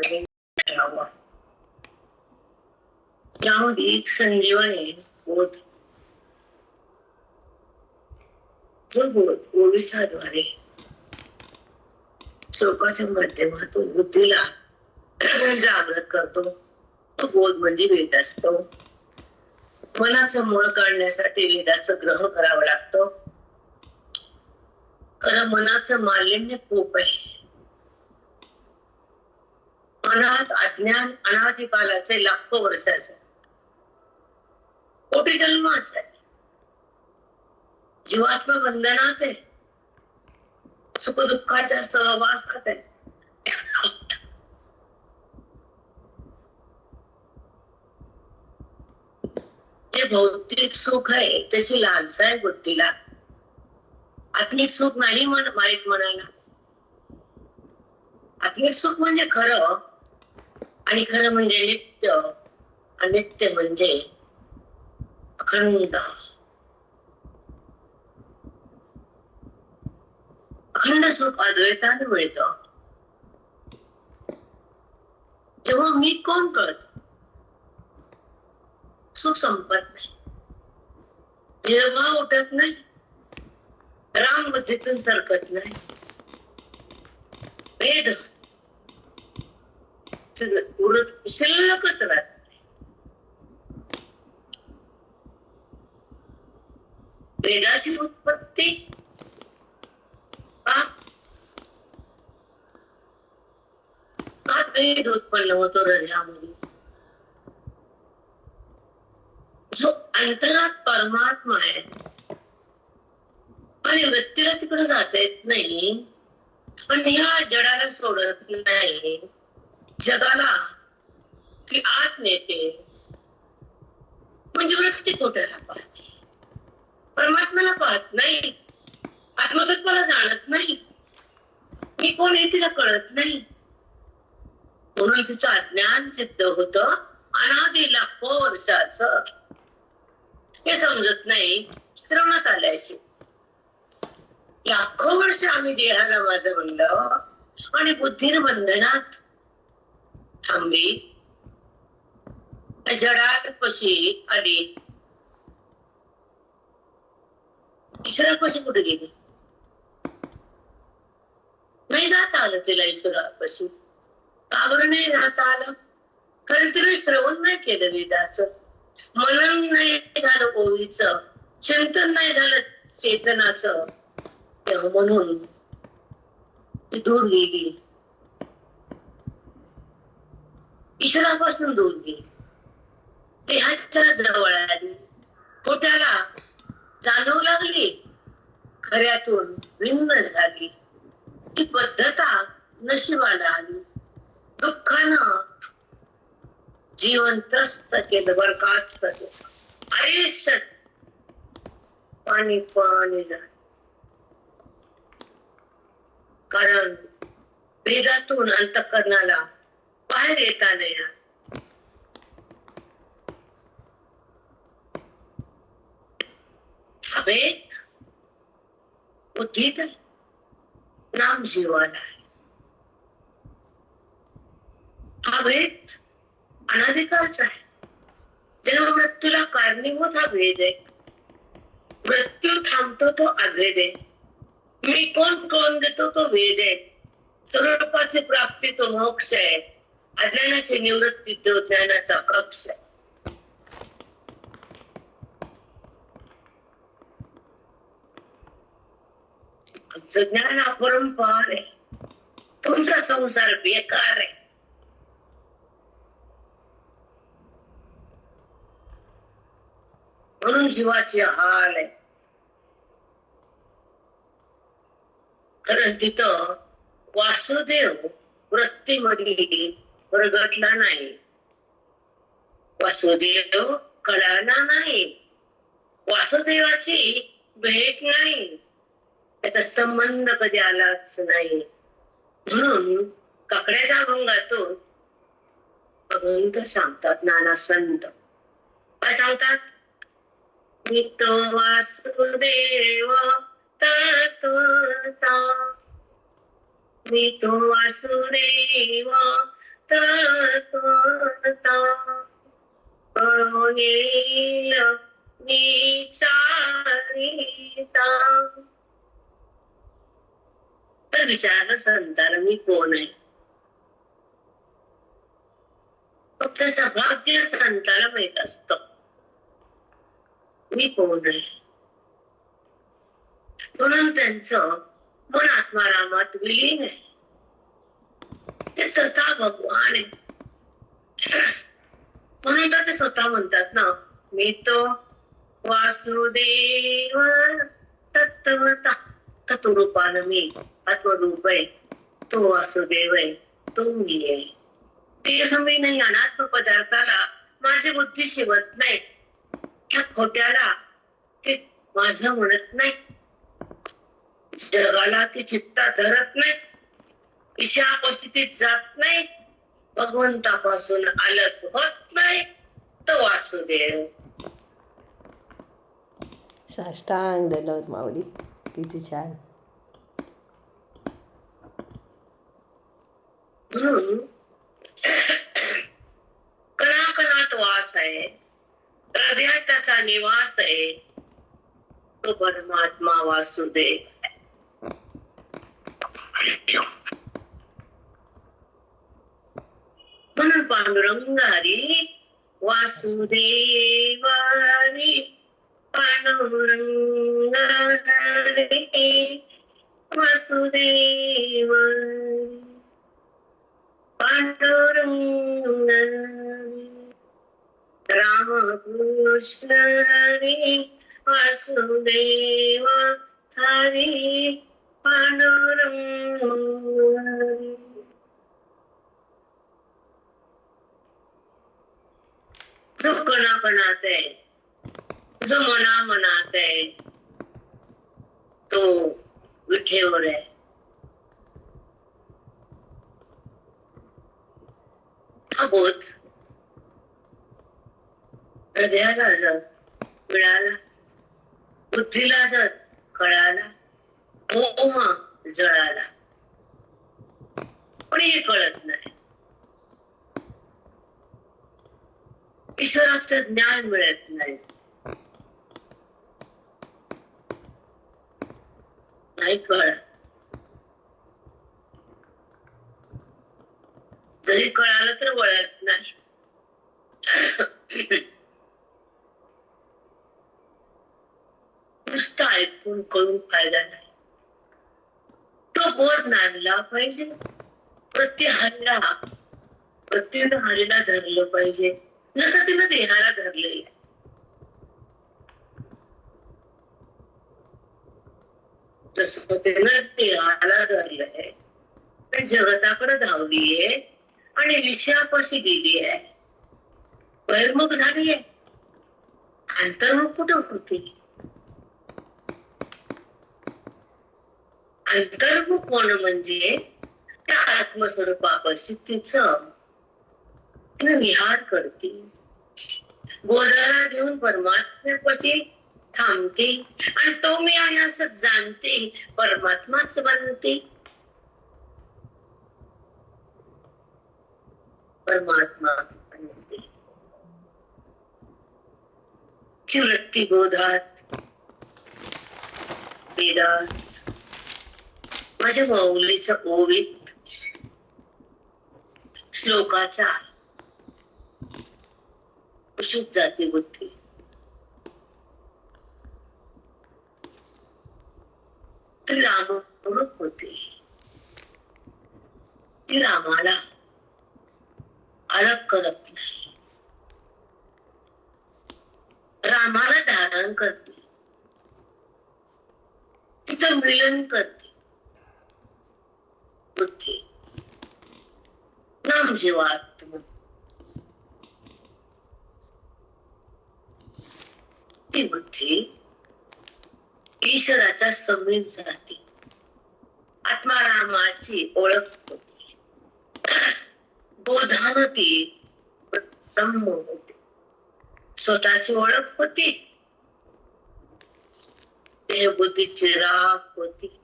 ठेवावा. यामध्ये एक संजीवनी बोध, जो बोध ओवीच्या द्वारे श्लोकाच्या माध्यमातून बुद्धीला जागृत करतो, तो बोध म्हणजे वेद असतो. मनाचं मूळ काढण्यासाठी वेदाचं ग्रहण करावं लागतं. कारण मनाचं मालिन्य खूप आहे. मनात अज्ञान अनादिकालाचे लाखो वर्षाचे, कोटी जन्माच आहे. जीवात्मा बंधनात आहे, सुख दुःखाच्या सहवासात आहे. जे भौतिक सुख आहे त्याची लालसा आहे बुद्धीला. आत्मिक सुख नाही माहित मनाला. आत्मिक सुख म्हणजे खरं, आणि खरं म्हणजे नित्य, अनित्य म्हणजे अखंड. अखंड सुख अद्वैताने मिळतं. जेव्हा मी कोण कळत, सुख संपत नाही, भेदभाव उठत नाही, राम बुद्धीतून सरकत नाही, भेद शिल्लकच राहत. भेदाची उत्पत्ती का भेद उत्पन्न होतो हृदयामध्ये. जो अंतरात परमात्मा आहे आणि वृत्तीला तिकडे जाता येत नाही, पण ह्या जडाला सोडत नाही, जगाला ती आत नेते, म्हणजे वृत्ती कोट्याला पाहते, परमात्म्याला पाहत नाही, आत्मतत्वाला जाणत नाही, मी कोण हे तिला कळत नाही. म्हणून तिचं अज्ञान सिद्ध होत. अनादी लाखो वर्षाचं हे समजत नाही. श्रवणात आल्याशी लाखो वर्ष आम्ही देहाला माझं म्हणलं आणि बुद्धीर बंधनात थांबली, जडापाशी आली. ईश्वरापाशी कुठे गेली? नाही जाता आलं तिला ईश्वरापाशी. का बरं नाही जाता आलं? कारण तिने श्रवण नाही केलं वेदाचं, मनन नाही झालं ओवीचं, चिंतन नाही झालं चेतनाचं. म्हणून ती दूर गेली, ईश्वरापासून दूर गेली, देहाच्या जवळ आली, खोट्याला जाणवू लागली, खऱ्यातून भिन्न झाली. ती बद्धता नशिबाला आली. दुःखानं जीवन त्रस्त केलं, बरखास्त केलं, आयुष्य पाणी पाणी झालं. कारण भेदातून अंतःकरणाला बाहेर येता नाही. हा भेद बुद्धीत आहे, नाम जीवाला आहे. हा भेद अनाधिकारचा आहे. जन्म मृत्यूला कारणीभूत हा भेद आहे. मृत्यू थांबतो तो अभेद आहे. मी कोण कळून देतो तो भेद आहे. स्वरूपाची प्राप्ती तो मोक्ष आहे. अज्ञानाची निवृत्ती तो ज्ञानाचा कक्ष आहे. आमचं ज्ञान अपरंपार आहे, तुमचा संसार बेकार आहे. म्हणून जीवाचे हाल आहे. कारण तिथं वासुदेव वृत्तीमध्ये प्रगटला नाही, वासुदेव कळाला नाही, वासुदेवाची भेट नाही, त्याचा संबंध कधी आलाच नाही. म्हणून काकड्याच्या अभंगातून भगवंत सांगतात, नाना संत काय सांगतात? मी तो वासुदेव तत्वता, मी तो वासुदेव तत्वता कळून येईल विचारिता. तर विचारलं संताला, मी कोण आहे? फक्त सौभाग्य संताला माहित असतं मी कोण आहे. म्हणून त्यांचं मन आत्मारामात विलीन आहे. ते स्वतः भगवान आहे. म्हणून तर ते स्वतः म्हणतात ना, मी तो वासुदेव तत्वता. तत्वरूपानं मी आत्मरूप आहे, तो वासुदेव आहे, तो मी आहे. ते मी नाही. अनात्म पदार्थाला माझी बुद्धी शिवत नाही, त्या खोट्याला ते माझं म्हणत नाही, जगाला ती चित्ता धरत नाही, ईशापस्थितीत जात नाही, भगवंतापासून अलग होत नाही, तो वासुदेव. साष्टांग दंडवत माऊली. किती छान. म्हणून कणाकणात वास आहे, हृदयात त्याचा निवास आहे, तो परमात्मा वासुदेव. म्हणून पांडुरंग हरी वासुदेव हरी, पांडुरंग हरी वासुदेव, पांडुरंग रामकृष्ण हरी वासुदेव हरी, पांडुरंग. जो कणाकणात आहे, जो मनामनात आहे, तो विठेवर आहे. हा बोध हृदयाला जर मिळाला, बुद्धीला जर कळाला, मोह जळाला, पण हे कळत नाही. ईश्वराचं ज्ञान मिळत नाही, नाही कळत. जरी कळालं तर वळत नाही. नुसतं ऐकून कळून फायदा नाही. तो बोध नांदला पाहिजे. प्रत्येक हरीला धरलं पाहिजे, जसं तिनं देहाला धरलेलं. जसं तिनं देहाला धरलंय, पण जगताकडे धावलीये आणि विषयापाशी गेली आहे, बहिर्मुख झालीये. अंतर्मुख कुठं होती? अंतर्मुख होणं म्हणजे त्या आत्मस्वरूपापाशी तिचं विहार करते, बोधाला देऊन परमात्म्यापाशी थांबते, आणि तो मी आहे असं जाणते, परमात्माच बनते. परमात्मा बनते. ची वृत्ती बोधात, वेदात, माझ्या माऊलीच्या ओवीत, श्लोकाच्या कुशीत जाते बुद्धी. ती रामरूप होते. ती रामाला अलग करत नाही, रामाला धारण करते, तिचं मिलन करते. बुद्धी नाम जीवात्म, ती बुद्धी ईश्वराच्या समीप जाते, आत्मारामाची ओळख होती, बोधान ती ब्रह्म होते. स्वतःची ओळख होती, देहबुद्धीची राख होती.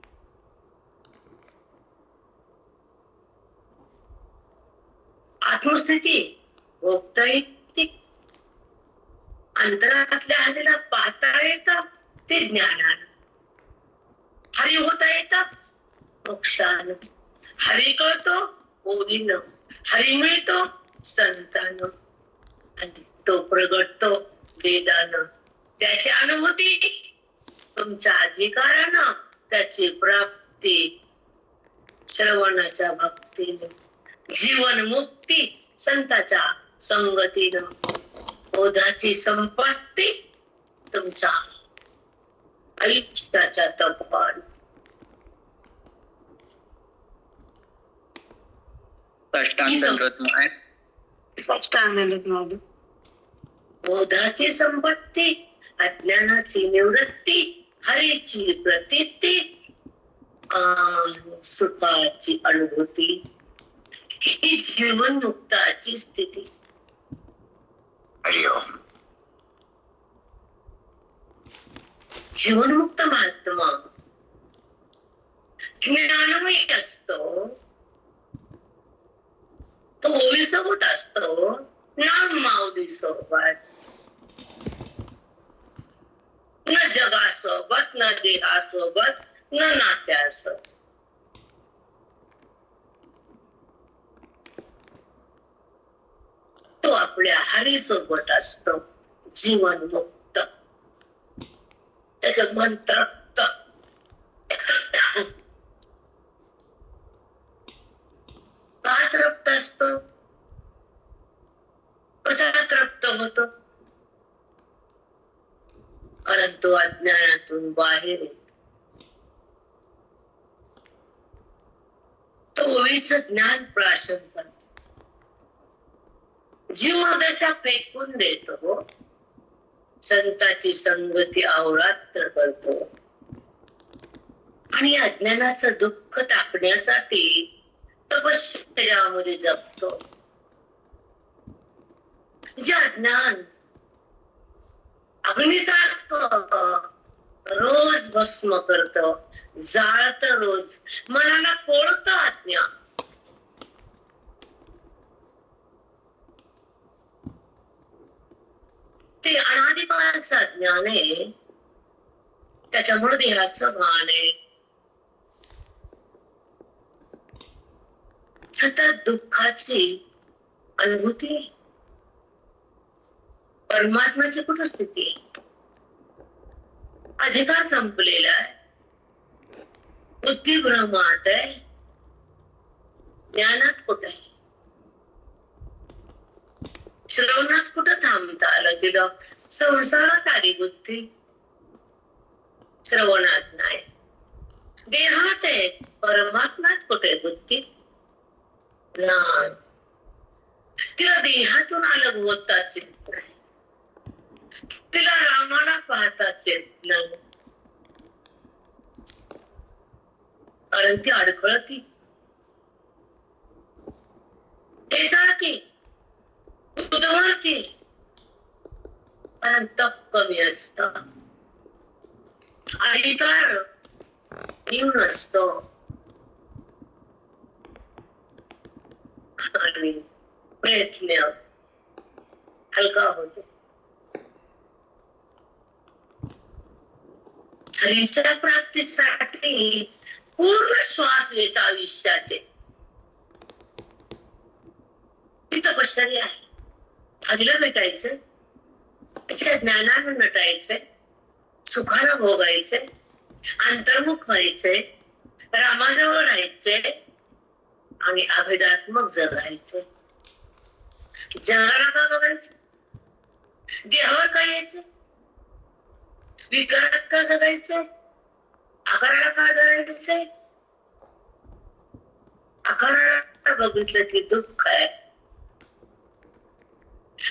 आत्मस्थिती भोगता येते, अंतरातल्या हरीला पाहता येतं ते ज्ञानानं, हरी होता येतं मोक्षानं, हरी कळतो ओळीनं, हरी मिळतो संतानं, आणि तो प्रगटतो वेदानं, त्याची अनुभूती तुमच्या अधिकारानं, त्याची प्राप्ती श्रवणाच्या भक्तीनं, जीवन मुक्ती संताच्या संगतीनं, बोधाची संपत्ती तुमच्या आयुष्याच्या तपान. बोधाची संपत्ती, अज्ञानाची निवृत्ती, हरीची प्रतीती, सुखाची अनुभूती, ही जीवन मुक्ताची स्थिती. जीवनमुक्त महात्मा ज्ञानमयी असतो, तो ओळीसोबत असतो ना माऊली सोबत, न जगासोबत, न देहासोबत, न नात्यासोबत. तो आपल्या हरी सोबत असतो जीवन मुक्त, त्याचं मन तृप्त. का तृप्त असतो, कसा तृप्त होतो, कारण तो अज्ञानातून बाहेर येतो. तो ओळीचं ज्ञान प्राशन करतो, जीवदशा फेकून देतो, संताची संगती अहोरात्र करतो, आणि अज्ञानाचं दुःख टाकण्यासाठी तपश्चर्यामध्ये जगतो. जे अज्ञान अग्नीसारखं रोज भस्म करत, जाळत, रोज मनाला पोळत अज्ञान. ते अनादिकाळचं ज्ञान आहे, त्याच्यामुळे देहाचं भान आहे. सतत दुःखाची अनुभूती, परमात्म्याची कुठं स्थिती आहे, अधिकार संपलेला आहे, बुद्धी भ्रमात आहे, ज्ञानात कुठं आहे, श्रवणात कुठं थांबता आलं तिला, संसारात आली बुद्धी, श्रवणात नाही, देहात आहे, परमात्म्यात कुठे बुद्धी नाही, तिला देहातून अलग होताच येत नाही, तिला रामाला पाहताच येत नाही, कारण ती अडखळती, ढेसाळती, उधळती, कारण तप कमी असत, अधिकार न्यून असतो, आणि प्रयत्न हलका होतो. हरीच्या प्राप्तीसाठी पूर्ण श्वास घ्यायचा आयुष्याचे, ही तपश्चर्या आहे. हरीला भेटायचं, त्याच्या ज्ञानानं नटायचंय, सुखाला भोगायचंय, अंतर्मुख व्हायचंय, रामाजवळ राहायचंय, आणि अभेदात्मक जगायचंय. जगाला का बघायचं, देहावर का यायचं, विकारात का जगायचंय, आकाराला का धरायचंय, आकाराला बघितलं की दुःख आहे,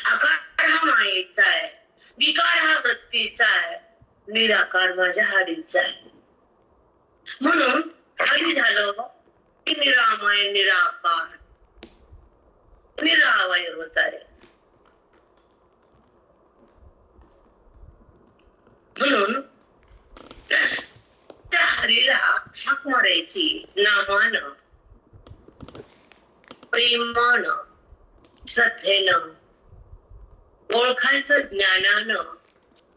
आकार हा मायेचा आहे, विकार हा वृत्तीचा आहे, निराकार माझ्या हरीचा आहे. म्हणून हरी झालं की निरामय, निराकार, निरावय होत आहे. म्हणून त्या हरीला हाक मारायची नामानं, प्रेमानं, श्रद्धेनं, ओळखायचं ज्ञानानं,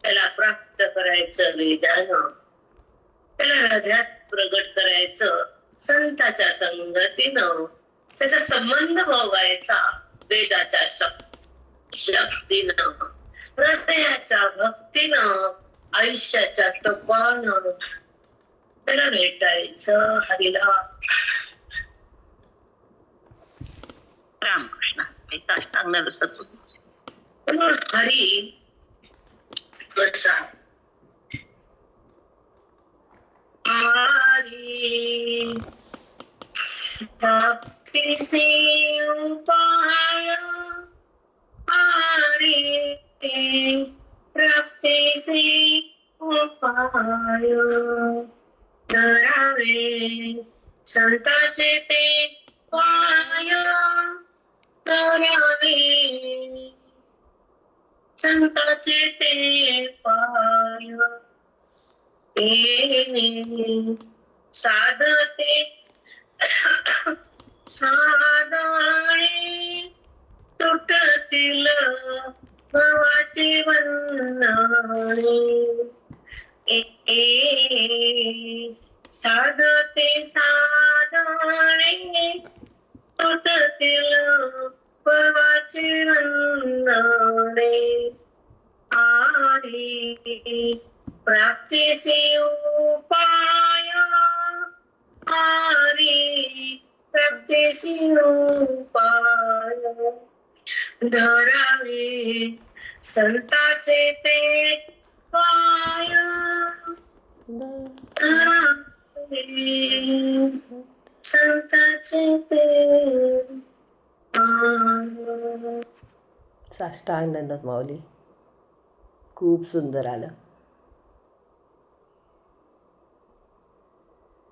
त्याला प्राप्त करायचं वेदानं, त्याला हृदयात प्रगट करायचं संताच्या संगतीनं, त्याचा संबंध भोगायचा वेदाच्या शक्तीनं, हृदयाच्या भक्तीनं, आयुष्याच्या टपानं त्याला भेटायचं हरिला. रामकृष्ण. हरी कसा हरी भक्ती से उपाय, हरी प्राप्ती से उपाय, धरावे संताचे ते पाय, धरावे संताचे ते पाय, साधते साधाणे, तुटतील भवाचे बंधने, साधते साधाणे, तुटतील भवाचे बंधने, हरी प्राप्तीसी उपाय, हरी प्राप्तीसी उपाय, धरावे संताचे ते पाय, धरावे संताचे ते पाय. साष्टांग दंडवत माऊली. खूप सुंदर आलं.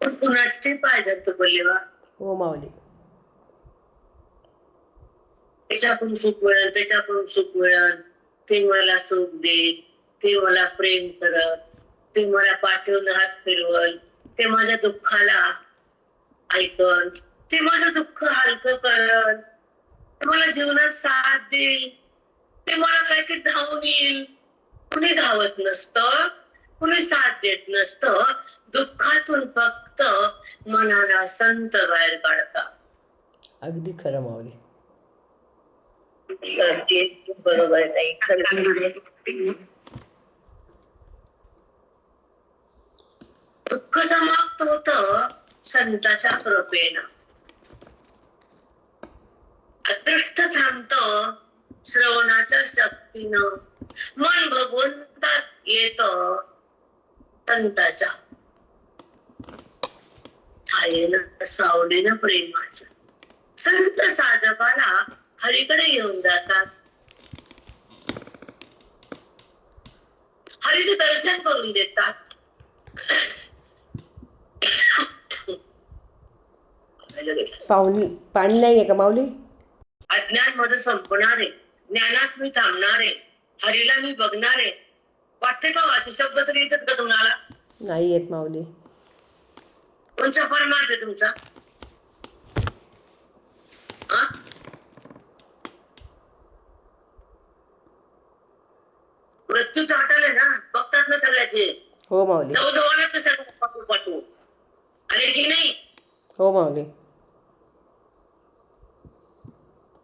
कुणाचे पाय धरतो बोलले वा. हो माऊली. त्याच्याकडून सुख मिळेल, त्याच्याकडून सुख मिळेल, ते मला सुख दे, ते मला प्रेम करत, ते मला पाठवून हात फिरवल, ते माझ्या दुःखाला ऐकल, ते माझं दुःख हलकं करत, ते मला जीवनात साथ देईल, ते मला काहीतरी धावून येईल. कुणी धावत नसतं, कुणी साथ देत नसतं. दुःखातून फक्त मनाला संत बाहेर काढतात. अगदी खरं माऊली. बरोबर नाही. दुःख समाप्त होत संताच्या कृपेनं, अदृष्ट थांबत श्रवणाच्या शक्तीनं, मन भगवंतात येत संताच्या छायेनं, सावलीनं प्रेमाचं. संत साधकाला हरीकडे घेऊन जातात, हरीचे दर्शन करून देतात. पाणी नाहीये का माऊली? अज्ञान मध्ये संपणारे, ज्ञानात मी थांबणारे, हरीला मी बघणारे. वाटते का असे शब्द तरी येतात का तुम्हाला? नाही येत माऊली. कोणचा परमार्थ आहे तुमचा? मृत्यू ताटाले ना, बघतात ना सगळ्याचे. हो माऊली. जवळजवळ ना सगळं पाठवू पाठवू आले की नाही? हो माऊली.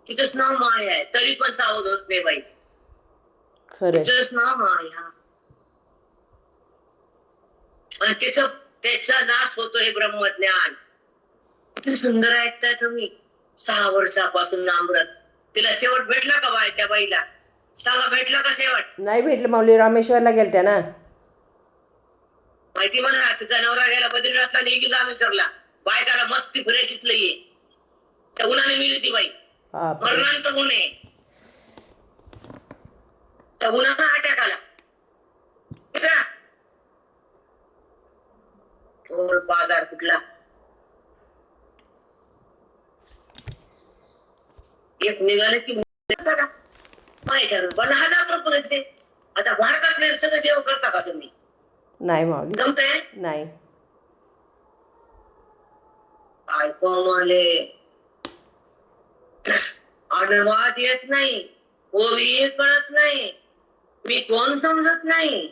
तिचंच नाव माया आहे, तरी पण सावध होत नाही बाई. खरं. तिचंच नाव माया, आणि त्याचा नाश होतो हे ब्रह्मज्ञान. किती सुंदर ऐकताय तुम्ही. 6 वर्षापासून नामरत. तिला शेवट भेटला का बाई? त्या बाईला सांगा, भेटला का शेवट? नाही भेटलं माऊली. रामेश्वरला गेलत्या ना. माहिती म्हणा, तिचा नवरा गेला बद्रीनाथला, निघिल रामेश्वरला. बायकाला मस्ती फिरायचीच नाहीये. त्या उन्हाने मिली ती बाई, मरणांत उन्हे. त्या उन्हाचा अटॅक आला. बाजार कुठला एक निघाले की पण 1000 रुपये घेतले. आता भारतातले सगळे देव करता का तुम्ही? नाही माऊली. जमतंय नाही. काय कमाले. अनुवाद येत नाही, ओवी कळत नाही, मी कोण समजत नाही,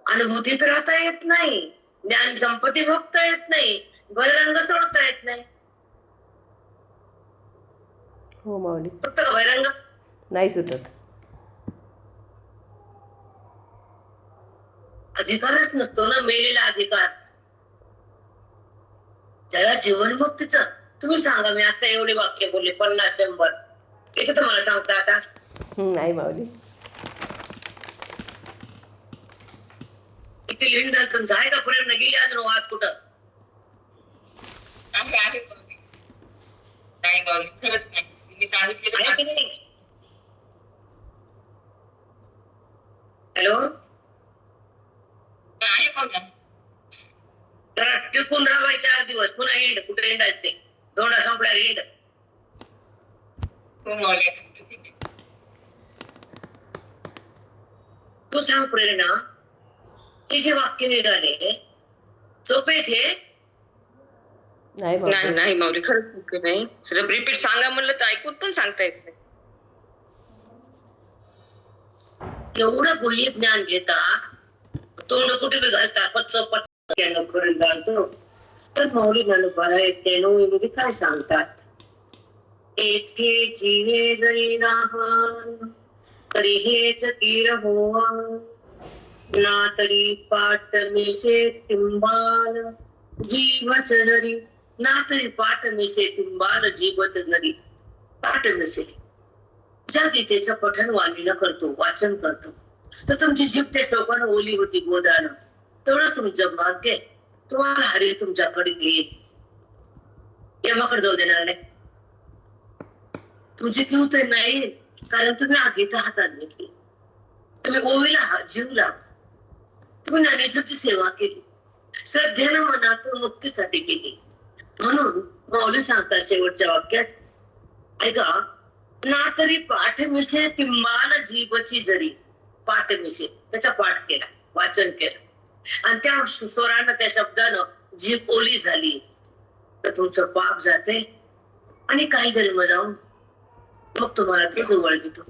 अनुभूतीत राहता येत नाही, ज्ञान संपत्ती भोगता येत नाही, बहिरंग सोडता येत नाही. हो माऊली. फक्त बहिरंग नाही सुटत. अधिकारच नसतो ना, मेलेला अधिकार. ज्याला जीवनमुक्तीचं, तुम्ही सांगा, मी आता एवढे वाक्य बोलले 50-100, एक तुम्हाला सांगता आता? नाही माऊली. किती लिहून झालं तुमचं? आहे का प्रेरणा? गेली अजून वाद कुठं? आहे नाही माऊली, खरंच नाही. मी सांगितलेलं आहे की नाही? हॅलो, आहे माऊली. टिकून राहायचे 8 दिवस, पुन्हा हिंड. कुठे हिंड असते? धोंडा संपला हिंड. हो माऊली. तू सांग प्रेरणा, हे जे वाक्य निघाले सोपे थे? नाही नाही माऊली. नाही माऊली, खरंच चुकी नाही. रिपीट सांगा म्हणलं तर ऐकून पण सांगता येत नाही. एवढं गुह्य ज्ञान घेता, तोंड कुठे बी घालता, पट करून घालतो. तर माऊली ज्ञानोबा 91 मध्ये काय सांगतात? येथे जीवे जरी राहान, तरी हेच तीर होवा, ना तरी पाट मिसे तिंबाल जीवच जरी, ना तरी पाट मिसे तिंबाल जीवच जरी. पाट मिसे, ज्या गीतेचं पठण वाणीनं करतो, वाचन करतो, तर तुमची जीभ त्या श्लोकानं ओली होती गोदानं. तेवढं तुमचं भाग्य. तुम्हाला हरी तुमच्याकडे येईल, यमाकडे जाऊ देणार नाही. तुमची क्यू तर नाही, कारण तुम्ही गीता हातात घेतली, तुम्ही ओवीला जीव लावला, तुम्ही ज्ञानेश्वरची सेवा केली, श्रद्धेनं मनातून मुक्तीसाठी केली. म्हणून माऊली सांगतात शेवटच्या वाक्यात, ऐका, ना तरी पाठ मिसे तिंबाल जीवची जरी. पाठ मिसे, त्याचा पाठ केला, वाचन केलं, आणि त्या स्वरानं, त्या शब्दानं जीभ ओली झाली, तर तुमचं पाप जाते. आणि काही जन्म जाऊन मग तुम्हाला तो जवळ घेतो.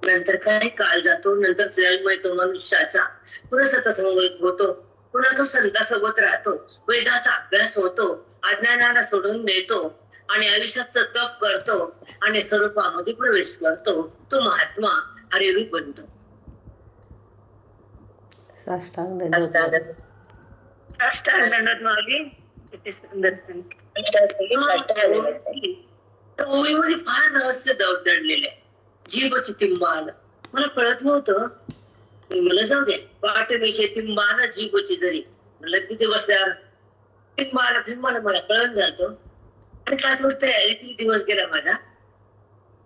नंतर काय काळ जातो, नंतर जन्म येतो मनुष्याचा, पुन्हा सत्संग होतो, पुन्हा तो संतांसोबत राहतो, वेदाचा अभ्यास होतो, अज्ञानाला सोडून देतो, आणि आयुष्याचं तप करतो, आणि स्वरूपामध्ये प्रवेश करतो. तो महात्मा हरिरूप बनतो. साष्टांग दंडवत. साष्टांग दंडवत माऊली. किती सुंदर सांगितलं. ओवीमध्ये फार रहस्य दडलेले. जीवची तिंबाल मला कळत नव्हतं, मला जाऊ द्या. पाठ मिशे तिंबाल जीवची जरी, मला तिथे बसल्यावर तिंबाला फिंबाला मला कळत जातो. आणि काय थोडी तयारी केली, दिवस गेला माझा.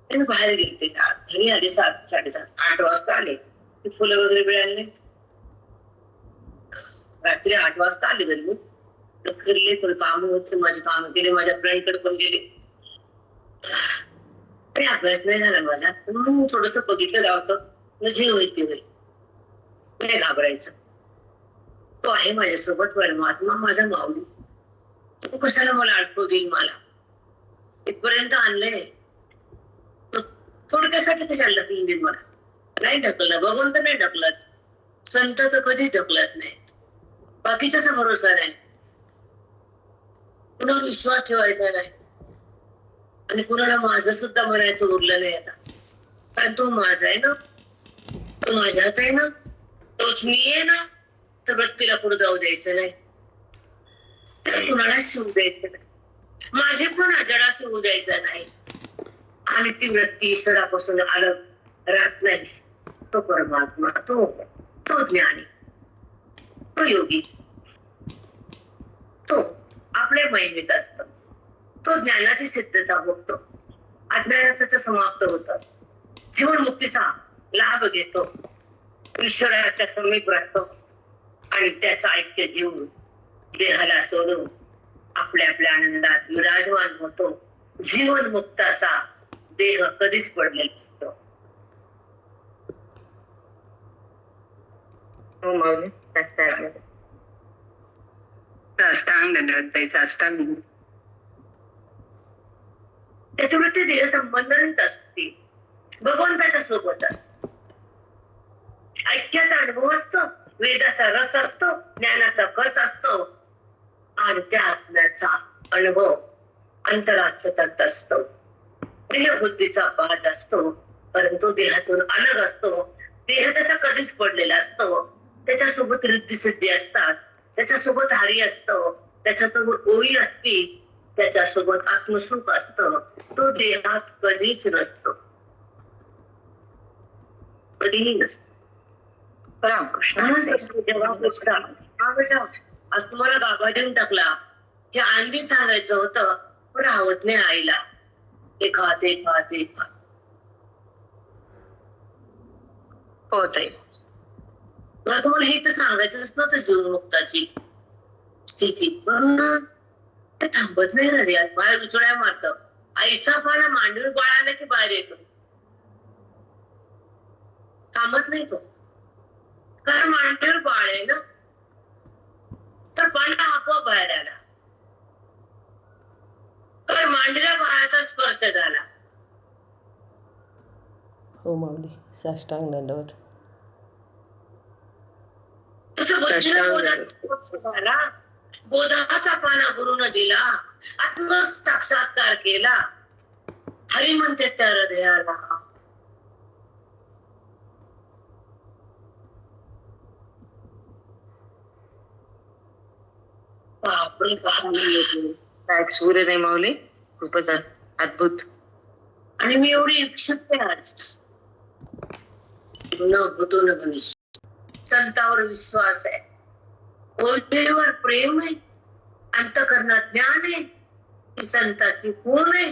आणि बाहेर गेले, घरी आले 7, 7:30, 8 वाजता आले. ते फुलं वगैरे मिळाले, रात्री 8 वाजता आले घरी. मी फिरले, पण काम होते, माझे काम केले, माझ्या फ्रेंडकडे पण गेले. काही अभ्यास नाही झाला माझा. म्हणून थोडस बघितलं गावतं, जे होईल ते होईल, नाही घाबरायचं. तो आहे माझ्यासोबत, परमात्मा माझा माऊली. तो कशाला मला अडकू देईल? मला इथपर्यंत आणलंय, थोडक्यासाठी कशाला ढकलून देईल? मला नाही ढकललं, बघून तर नाही ढकलत. संत तर कधीच ढकलत नाहीत. बाकीच्याचा भरोसा नाही, कुणावर विश्वास ठेवायचा नाही, आणि कुणाला माझं सुद्धा म्हणायचं उरलं नाही आता. कारण तो माझा आहे ना, तो माझ्यात आहे ना, तोच मी आहे ना. तर व्यक्तीला पुढे जाऊ द्यायचं नाही, तर कुणाला शिवू द्यायचं नाही, माझे पण जडास होऊ द्यायचं नाही. आणि ती व्यक्ती ईश्वरापासून अलग राहत नाही. तो परमात्मा, तो ज्ञानी, तो योगी, तो आपल्या महिमेत असतो. तो ज्ञानाची सिद्धता भोगतो, अज्ञानाचं समाप्त होतं, जीवनमुक्तीचा लाभ घेतो, ईश्वराच्या समीप राहतो, आणि त्याचं ऐक्य घेऊन देहाला सोडून आपल्या आपल्या आनंदात विराजमान होतो. जीवनमुक्ताचा देह कधीच पडलेला असतो. हो माऊली. साष्टांग दंडवत, साष्टांग. त्याच्यामुळे ते देह संबंधित असते, भगवंताच्या सोबत असते. ऐक्याचा अनुभव असतो, वेदाचा रस असतो, ज्ञानाचा कस असतो आणि त्या आत्म्याचा अनुभव अंतरात सतत असतो. देह बुद्धीचा पाठ असतो, परंतु देहातून अलग असतो. देह त्याचा कधीच पडलेला असतो, त्याच्यासोबत रिद्धी सिद्धी असतात, त्याच्यासोबत हरी असतो, त्याच्यासोबत ओळी असती, त्याच्यासोबत आत्मसुख असतं. तो देहात कधीच नसतो, कधीही नसतो. हा बेटा, आज तुम्हाला गाभा देऊन टाकला, हे आंधी सांगायचं होतं, पण राहत नाही आईला. एक हात एक हात एक हात होत आहे. मला तुम्हाला हे तर सांगायचंच नव्हतं जीवनमुक्ताची स्थिती, पण ते थांबत नाही ना रे. बाहेर उचळ्या मारत. आईचा पाना मांडीवर बाळाला की बाहेर येतो, थांबत नाही तो. कारण मांडीवर बाळ आहे ना, तर पाना आपोआप बाहेर आला. तर मांडीला बाळाचा स्पर्श झाला. हो माऊली, साष्टांग दंडवत. तसं बुद्धीला बोधाला बोधाचा पाना गुरुनं दिला, आत्म साक्षात्कार केला. हरी म्हणते त्या हृदयाला. बापरे बाप, सूर्य नाही माऊली, खूपच अद्भुत. आणि मी एवढी इच्छुक आहे आज, न भूतो न भविष्य. संतावर विश्वास आहे, ओळखीवर प्रेम आहे, अंतःकरणात ज्ञान आहे, ही संताची खूण आहे,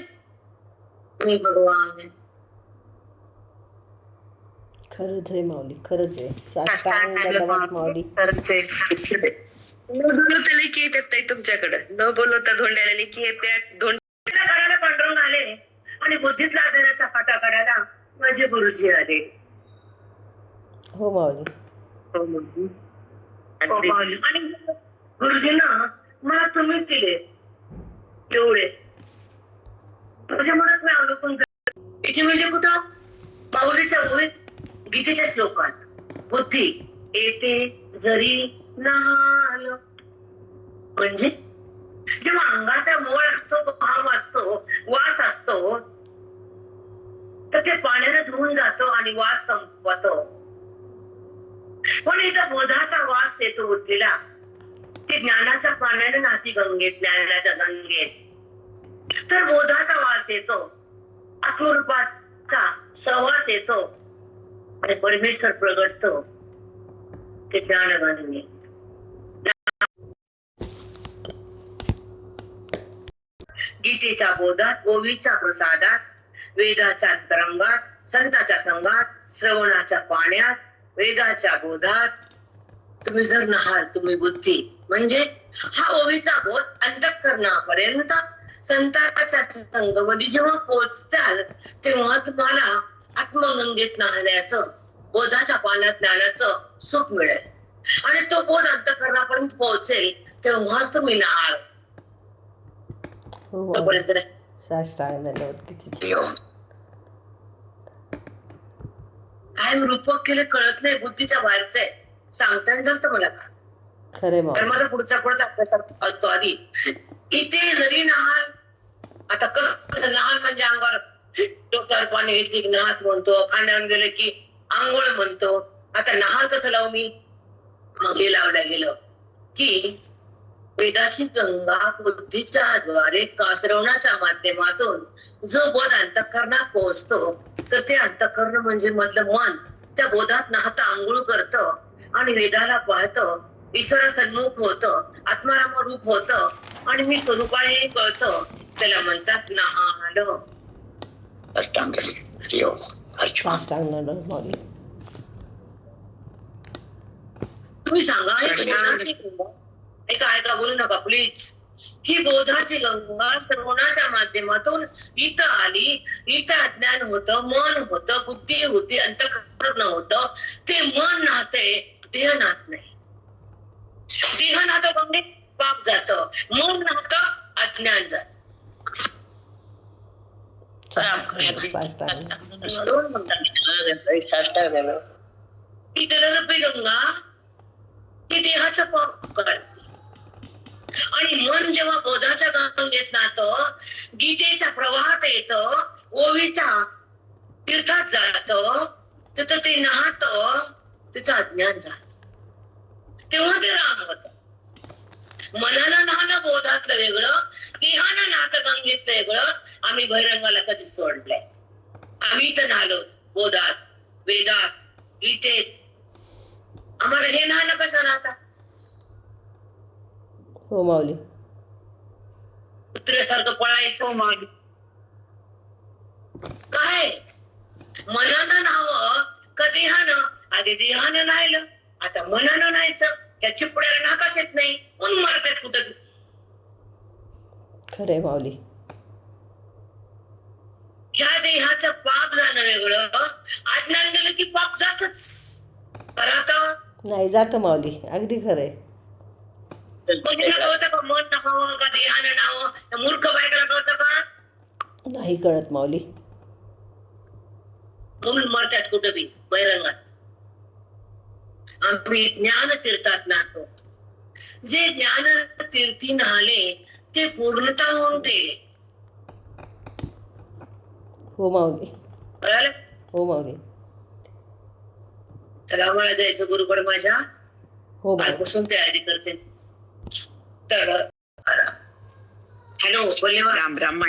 मी भगवान आहे. खरंच आहे माऊली, खरंच आहे. साष्टांग दंडवत माऊली. खरंच आहे. न बोलवता लेखी येतात तुमच्याकडे, न बोलवता धोंड्याला लेखी येतात. धोंड्याला काढायला पांडुरंग आले आणि बुद्धीतला देण्याचा फाटा काढायला माझे गुरुजी आले. हो माऊली. आणि गुरुजींना मला तुम्ही दिले तेवढे, तुझ्या मनात मी अवलोकन करते. इथे म्हणजे कुठं? माऊलीच्या ओळीत, गीतेच्या श्लोकात, बुद्धी येते जरी नाल. म्हणजे जेव्हा अंगाचा मोळ असतो, घाम असतो, वास असतो, तर ते पाण्याने धुवून जातो आणि वास संपतो. पण इथं बोधाचा वास येतो बुद्धीला, ते ज्ञानाच्या पाण्याने नाती गंगेत, ज्ञानाच्या गंगेत. तर बोधाचा वास येतो, आत्मरूपाचा सहवास येतो आणि परमेश्वर प्रगटतो ते ज्ञान गंगेत. गीतेच्या बोधात, ओवीच्या प्रसादात, वेदाच्या अंतरंगात, संताच्या संघात, श्रवणाच्या पाण्यात, वेदाच्या बोधात तुम्ही जर नहाल, तुम्ही बुद्धी म्हणजे हा ओवीचा बोध अंतःकरणापर्यंत संताच्या संगमध्ये जेव्हा पोहोचताल, तेव्हा तुम्हाला आत्मगंगेत नाहण्याचं, बोधाच्या पाण्यात ज्ञानाचं सुख मिळेल. आणि तो बोध अंतःकरणापर्यंत पोहोचेल, तेव्हाच तुम्ही नहाल. तोपर्यंत साष्टांग दंडवत. किती काय रूपक केले कळत नाही, बुद्धीच्या बाहेरचं आहे. सांगता येईल तर मला का? खरे तर माझा पुढचा अभ्यास असतो आधी. इथे जरी नहाल, आता कसं नहाल म्हणजे अंगावर डोक्यावर पाणी घेतली की नहात म्हणतो, खांद्यावर गेले की आंघोळ म्हणतो. आता नहाल कसं लावू मी? मग हे लावलं गेलं की वेदाची गंगा बुद्धीच्या द्वारे श्रवणाच्या माध्यमातून जो बोध अंतःकरणात पोहोचतो, तर ते अंतःकरण म्हणजे मधलं मन त्या बोधात नाहता आंघोळ करतं आणि वेदाला पाहतं, ईश्वर सन्मुख होतं, आत्माराम रूप होतं आणि मी स्वरूप आहे हे कळतं. त्याला म्हणतात नहाल. साष्टांग दंडवत माऊली. तुम्ही सांगा, ऐका बोलू नका प्लीज. ही बोधाची गंगा श्रवणाच्या माध्यमातून इथं आली, इथं अज्ञान होतं, मन होतं, बुद्धी होती, अंतःकरण होतं. ते मन नाहते, देह नाहत नाही. देह नाहतं गंगेत, पाप जातं. मन नाहतं, अज्ञान जात. दोन म्हणतात साष्टांगानं ती तदनपि गंगा ती देहाचं पाप काढते आणि मन जेव्हा बोधाच्या गंगेत नातं गीतेच्या प्रवाहात येतं, ओवीच्या तीर्थात जात, तिथं ते नाहत, तिचं अज्ञान जात, तेव्हा ते राम होत. मनानं नाहणं बोधातलं वेगळं, देहानं नातं गंगेतलं वेगळं. आम्ही बहिरंगाला कधी सोडलंय? आम्ही तर नालो बोधात, वेदात, गीतेत. आम्हाला हे नाहणं कसं नाहता? हो माऊली. कुत्र्यासारखं पळायचं माऊली. काय मनानं नाहावं का देहानं? आधी देहानं नाहीलं, आता मनानं नाहायचं. त्या चिपड्याला नाकाच येत नाही म्हणून मरतात कुठं. खरंय माऊली. ह्या देहाचं पाप जाणं वेगळं, अज्ञान गेलं की पाप जातच. परत नाही जातं माऊली, अगदी खरंय. कळतं का मन नाहावं का देहानं नाहावं? मूर्ख बायकाला कळतं का? नाही कळत माऊली. म्हणून मरतात कुठं बी बहिरंगात. आम्ही ज्ञान तीर्थात नाहतो. जे ज्ञान तीर्थी नाहले ते पूर्णता होऊन गेले. हो माऊली. कळालं? हो माऊली. चला मला जायचं गुरुकडे माझ्या. हो माऊली. कालपासून तयारी करते. तर हॅलो बोलले राम राम.